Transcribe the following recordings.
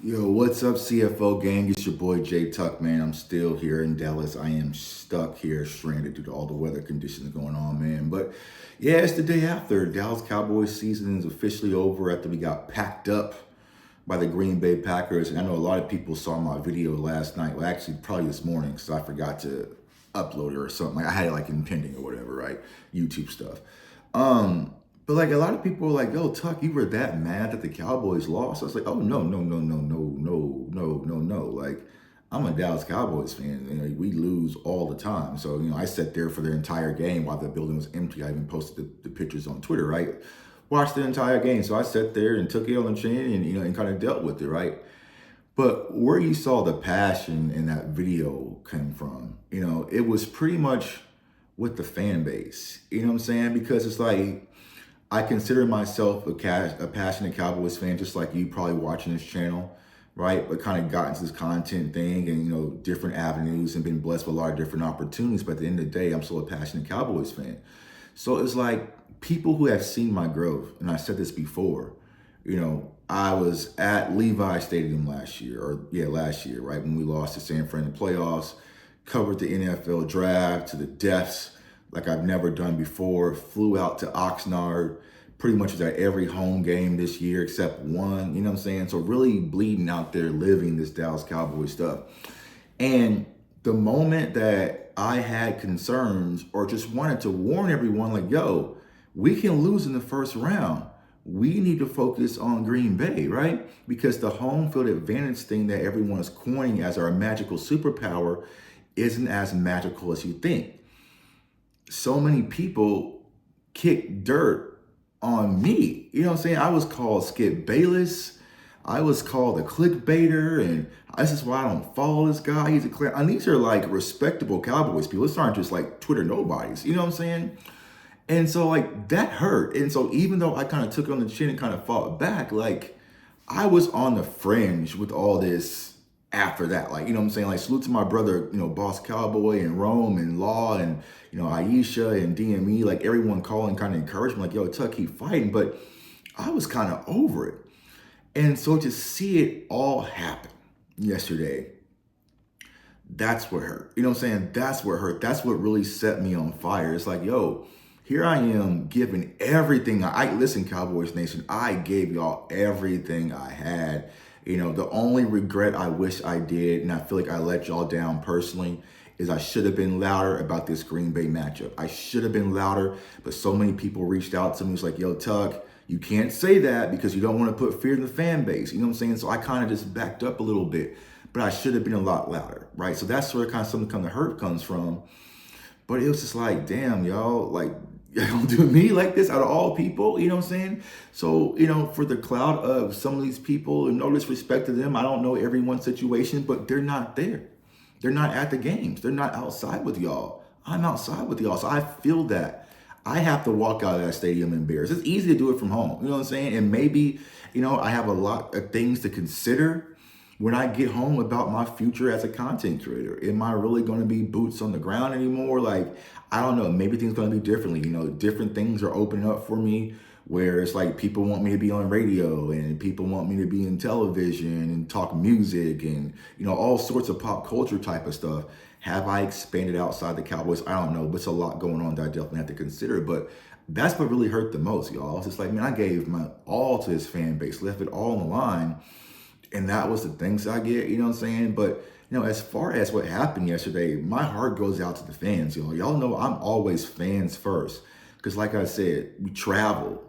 Yo, what's up, CFO gang? It's your boy Jay Tuck, man. I'm still here in Dallas. I am stuck here, stranded due to all the weather conditions going on, man. But yeah, it's the day after. Dallas Cowboys season is officially over after we got packed up by the Green Bay Packers. And I know a lot of people saw my video last night. Well, actually, probably this morning, because I forgot to upload it or something. Like I had it like impending or whatever, right? YouTube stuff. But like a lot of people were like, yo, Tuck, you were that mad that the Cowboys lost. I was like, oh no, no, no, no, no, no, no, no, no. Like, I'm a Dallas Cowboys fan. You know, we lose all the time. So, I sat there for the entire game while the building was empty. I even posted the pictures on Twitter, right? Watched the entire game. So I sat there and took it on the chin and and kind of dealt with it, right? But where you saw the passion in that video come from, it was pretty much with the fan base. You know what I'm saying? Because it's like I consider myself a passionate Cowboys fan, just like you probably watching this channel, right? But kind of got into this content thing and, different avenues and been blessed with a lot of different opportunities. But at the end of the day, I'm still a passionate Cowboys fan. So it's like people who have seen my growth, and I said this before, I was at Levi Stadium last year, right? When we lost to San Fran in the playoffs, covered the NFL draft to the depths like I've never done before, flew out to Oxnard, pretty much was at every home game this year except one, you know what I'm saying? So really bleeding out there, living this Dallas Cowboys stuff. And the moment that I had concerns or just wanted to warn everyone, like, yo, we can lose in the first round. We need to focus on Green Bay, right? Because the home field advantage thing that everyone is coining as our magical superpower isn't as magical as you think. So many people kick dirt on me. You know what I'm saying? I was called Skip Bayless. I was called a clickbaiter, and this is why I don't follow this guy. He's a clear. And these are like respectable Cowboys people. It's not just like Twitter nobodies. You know what I'm saying? And so like that hurt. And so even though I kind of took it on the chin and kind of fought back, like I was on the fringe with all this after that. Like, you know what I'm saying? Like salute to my brother, Boss Cowboy and Rome and Law and, Aisha and DME, like everyone calling kind of encouraged me, like, yo, Tuck, keep fighting. But I was kind of over it. And so to see it all happen yesterday, that's what hurt. You know what I'm saying? That's what hurt. That's what really set me on fire. It's like, yo, here I am giving everything. Listen, Cowboys Nation, I gave y'all everything I had. The only regret I wish I did, and I feel like I let y'all down personally, is I should have been louder about this Green Bay matchup. I should have been louder, but so many people reached out to me. It's like, yo, Tuck, you can't say that because you don't want to put fear in the fan base. You know what I'm saying? So I kind of just backed up a little bit, but I should have been a lot louder, right? So that's where kind of some of the hurt comes from. But it was just like, damn, y'all, like, you don't do me like this out of all people, you know what I'm saying? So, for the cloud of some of these people, and no disrespect to them, I don't know everyone's situation, but they're not there. They're not at the games. They're not outside with y'all. I'm outside with y'all. So I feel that. I have to walk out of that stadium embarrassed. It's easy to do it from home, you know what I'm saying? And maybe, I have a lot of things to consider when I get home about my future as a content creator. Am I really going to be boots on the ground anymore? Like, I don't know. Maybe things going to be differently. Different things are opening up for me where it's like people want me to be on radio and people want me to be in television and talk music and, all sorts of pop culture type of stuff. Have I expanded outside the Cowboys? I don't know, but it's a lot going on that I definitely have to consider. But that's what really hurt the most, y'all. It's just like, man, I gave my all to this fan base, left it all on the line. And that was the things I get, you know what I'm saying? But, as far as what happened yesterday, my heart goes out to the fans, y'all. Y'all know I'm always fans first. Because like I said, we travel,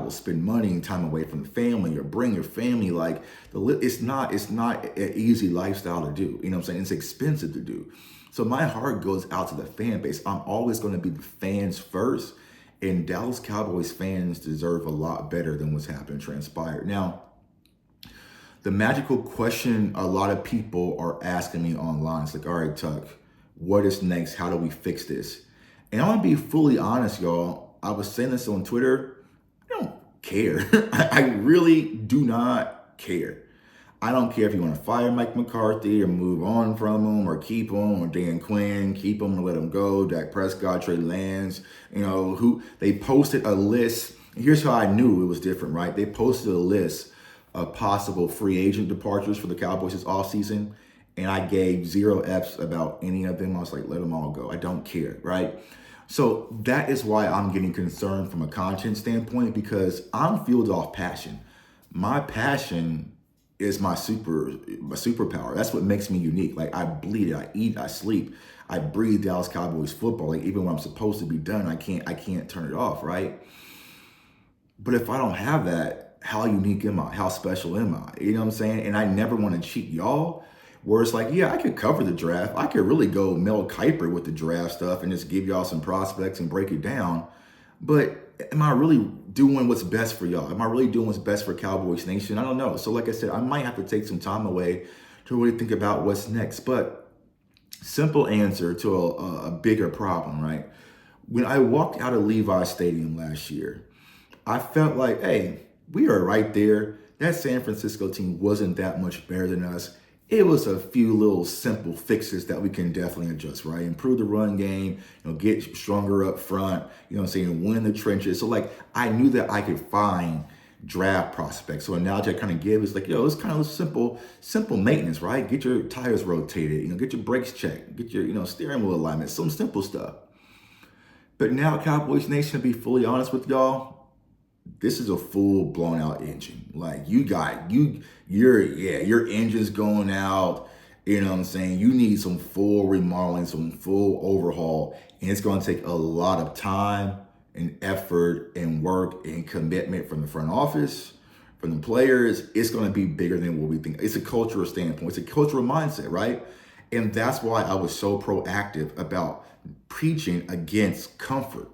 spend money and time away from the family or bring your family. Like, it's not an easy lifestyle to do. You know what I'm saying? It's expensive to do. So my heart goes out to the fan base. I'm always going to be the fans first. And Dallas Cowboys fans deserve a lot better than what's happened transpired. Now, the magical question a lot of people are asking me online, it's like, all right, Tuck, what is next? How do we fix this? And I want to be fully honest, y'all. I was saying this on Twitter. I don't care. I really do not care. I don't care if you want to fire Mike McCarthy or move on from him or keep him or Dan Quinn, keep him or let him go. Dak Prescott, Trey Lance, who they posted a list. Here's how I knew it was different, right? They posted a list of possible free agent departures for the Cowboys this offseason, and I gave 0 F's about any of them. I was like, let them all go. I don't care, right? So that is why I'm getting concerned from a content standpoint, because I'm fueled off passion. My passion is my superpower. That's what makes me unique. Like, I bleed it, I eat, I sleep, I breathe Dallas Cowboys football. Like, even when I'm supposed to be done, I can't turn it off, right? But if I don't have that, how unique am I? How special am I? You know what I'm saying? And I never want to cheat y'all. Where it's like, yeah, I could cover the draft. I could really go Mel Kiper with the draft stuff and just give y'all some prospects and break it down. But am I really doing what's best for y'all? Am I really doing what's best for Cowboys Nation? I don't know. So like I said, I might have to take some time away to really think about what's next. But simple answer to a bigger problem, right? When I walked out of Levi Stadium last year, I felt like, hey, we are right there. That San Francisco team wasn't that much better than us. It was a few little simple fixes that we can definitely adjust, right? Improve the run game, get stronger up front, win the trenches. So like, I knew that I could find draft prospects. So analogy I kind of give is like, it's kind of simple maintenance, right? Get your tires rotated, get your brakes checked, get your, steering wheel alignment, some simple stuff. But now, Cowboys Nation, to be fully honest with y'all, this is a full blown out engine. Like, your engine's going out. You know what I'm saying? You need some full remodeling, some full overhaul. And it's going to take a lot of time and effort and work and commitment from the front office, from the players. It's going to be bigger than what we think. It's a cultural standpoint. It's a cultural mindset, right? And that's why I was so proactive about preaching against comfort.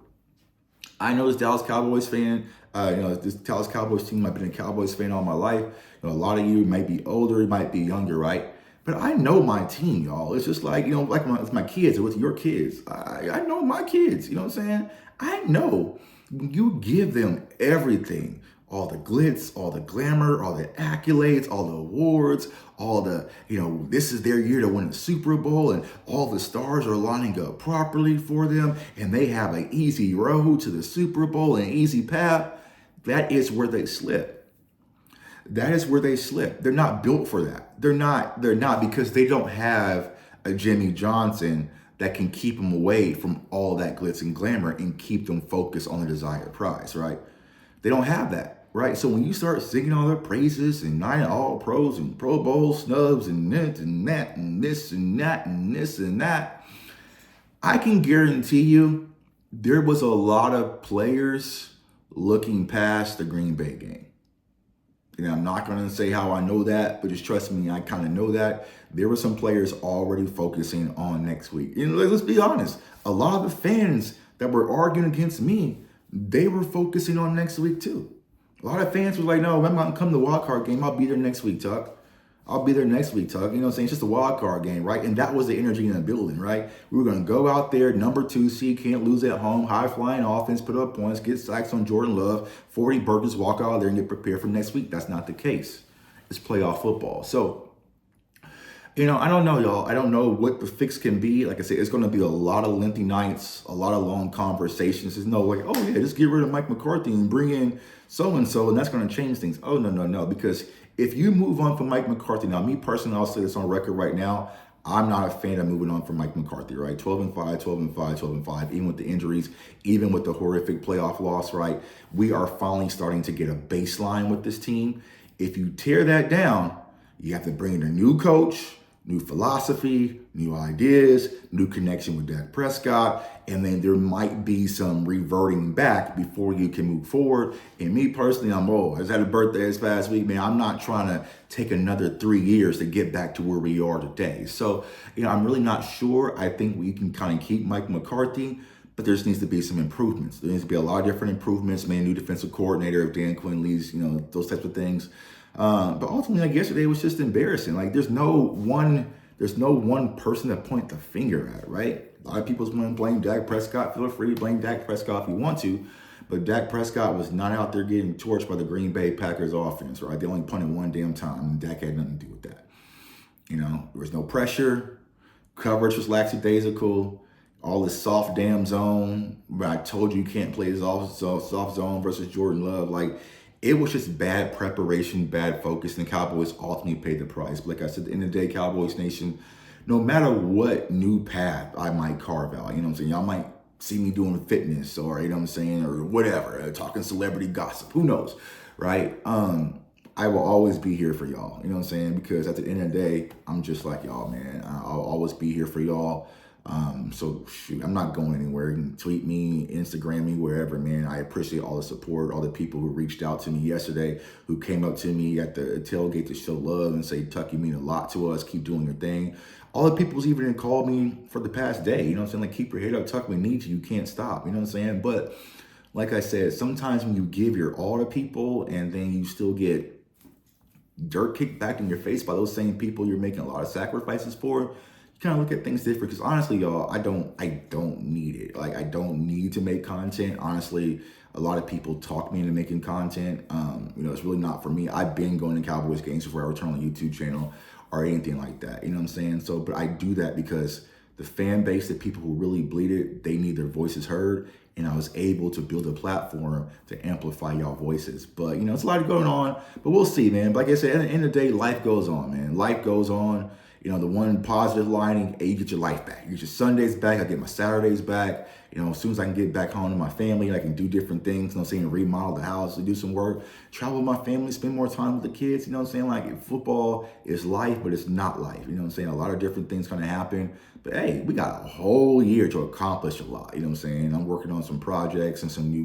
I know this Dallas Cowboys fan, this Dallas Cowboys team, I've been a Cowboys fan all my life. A lot of you might be older, you might be younger, right? But I know my team, y'all. It's just like, like with my kids or with your kids. I know my kids, you know what I'm saying? I know when you give them everything, all the glitz, all the glamour, all the accolades, all the awards, all the, this is their year to win the Super Bowl, and all the stars are lining up properly for them, and they have an easy road to the Super Bowl and an easy path. That is where they slip. That is where they slip. They're not built for that. They're not because they don't have a Jimmy Johnson that can keep them away from all that glitz and glamour and keep them focused on the desired prize, right? They don't have that, right? So when you start singing all their praises and 9 All-Pros and Pro Bowl snubs and this and that and this and that and this and that, I can guarantee you there was a lot of players looking past the Green Bay game. I'm not going to say how I know that, but just trust me, I kind of know that. There were some players already focusing on next week. And let's be honest, a lot of the fans that were arguing against me, they were focusing on next week too. A lot of fans were like, no, I'm not going to come to the wild card game. I'll be there next week, Tuck. I'll be there next week, Tuck. You know what I'm saying? It's just a wild card game, right? And that was the energy in the building, right? We were going to go out there, number 2 seed, can't lose at home, high-flying offense, put up points, get sacks on Jordan Love, 40 burgers, walk out there and get prepared for next week. That's not the case. It's playoff football. So, I don't know, y'all. I don't know what the fix can be. Like I said, it's going to be a lot of lengthy nights, a lot of long conversations. There's no like, oh, yeah, just get rid of Mike McCarthy and bring in so-and-so, and that's going to change things. Oh, no. Because if you move on from Mike McCarthy, now, me personally, I'll say this on record right now, I'm not a fan of moving on from Mike McCarthy, right? 12-5, even with the injuries, even with the horrific playoff loss, right? We are finally starting to get a baseline with this team. If you tear that down, you have to bring in a new coach, new philosophy, new ideas, new connection with Dak Prescott, and then there might be some reverting back before you can move forward. And me personally, I just had a birthday this past week, man. I'm not trying to take another 3 years to get back to where we are today. So, I'm really not sure. I think we can kind of keep Mike McCarthy, but there just needs to be some improvements. There needs to be a lot of different improvements, man. New defensive coordinator, if Dan Quinn leaves, those types of things. But ultimately, like yesterday was just embarrassing. Like there's no one person to point the finger at, right? A lot of people want to blame Dak Prescott. Feel free to blame Dak Prescott if you want to, but Dak Prescott was not out there getting torched by the Green Bay Packers offense, right? They only punted one damn time, and Dak had nothing to do with that. There was no pressure. Coverage was lackadaisical. All this soft damn zone, where I told you can't play this soft zone versus Jordan Love. Like, it was just bad preparation, bad focus, and the Cowboys ultimately paid the price. But like I said, at the end of the day, Cowboys Nation, no matter what new path I might carve out, you know what I'm saying? Y'all might see me doing fitness or, you know what I'm saying, or whatever, talking celebrity gossip, who knows, right? I will always be here for y'all, you know what I'm saying? Because at the end of the day, I'm just like y'all, man. I'll always be here for y'all. So shoot, I'm not going anywhere. You can tweet me, Instagram me, wherever, man. I appreciate all the support, all the people who reached out to me yesterday, who came up to me at the tailgate to show love and say, Tuck, you mean a lot to us. Keep doing your thing. All the people who's even called me for the past day, you know what I'm saying? Like, keep your head up, Tuck, we need you. You can't stop, you know what I'm saying? But like I said, sometimes when you give your all to people and then you still get dirt kicked back in your face by those same people you're making a lot of sacrifices for, you kind of look at things different. Because honestly, y'all, I don't need it. Like, I don't need to make content. Honestly, a lot of people talk me into making content. It's really not for me. I've been going to Cowboys games before I return on the YouTube channel or anything like that. You know what I'm saying? So, but I do that because the fan base, the people who really bleed it, they need their voices heard. And I was able to build a platform to amplify y'all voices. But, it's a lot going on. But we'll see, man. But like I said, at the end of the day, life goes on, man. Life goes on. The one positive lining, you get your life back. You get your Sundays back. I get my Saturdays back. As soon as I can get back home to my family, I can do different things. You know what I'm saying? Remodel the house, do some work, travel with my family, spend more time with the kids. You know what I'm saying? Like, football is life, but it's not life. You know what I'm saying? A lot of different things kind of happen. But hey, we got a whole year to accomplish a lot. You know what I'm saying? I'm working on some projects and some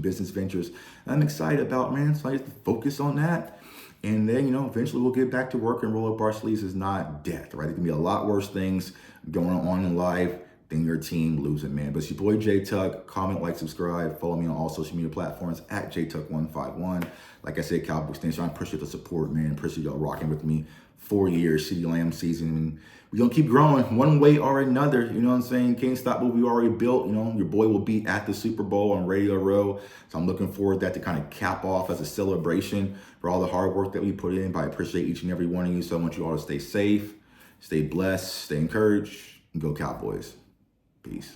business ventures. And I'm excited about, man. So I have to focus on that. And then, eventually we'll get back to work and roll up our sleeves. Is not death, right? It can be a lot worse things going on in life than your team losing, man. But it's your boy, J Tuck. Comment, like, subscribe. Follow me on all social media platforms at JTuck151. Like I said, Cowboys Nation, I appreciate the support, man. Appreciate y'all rocking with me 4 years, CeeDee Lamb season. And we're going to keep growing one way or another. You know what I'm saying? Can't stop what we already built. Your boy will be at the Super Bowl on Radio Row. So I'm looking forward to that to kind of cap off as a celebration for all the hard work that we put in. But I appreciate each and every one of you. So I want you all to stay safe, stay blessed, stay encouraged, and go Cowboys. Peace.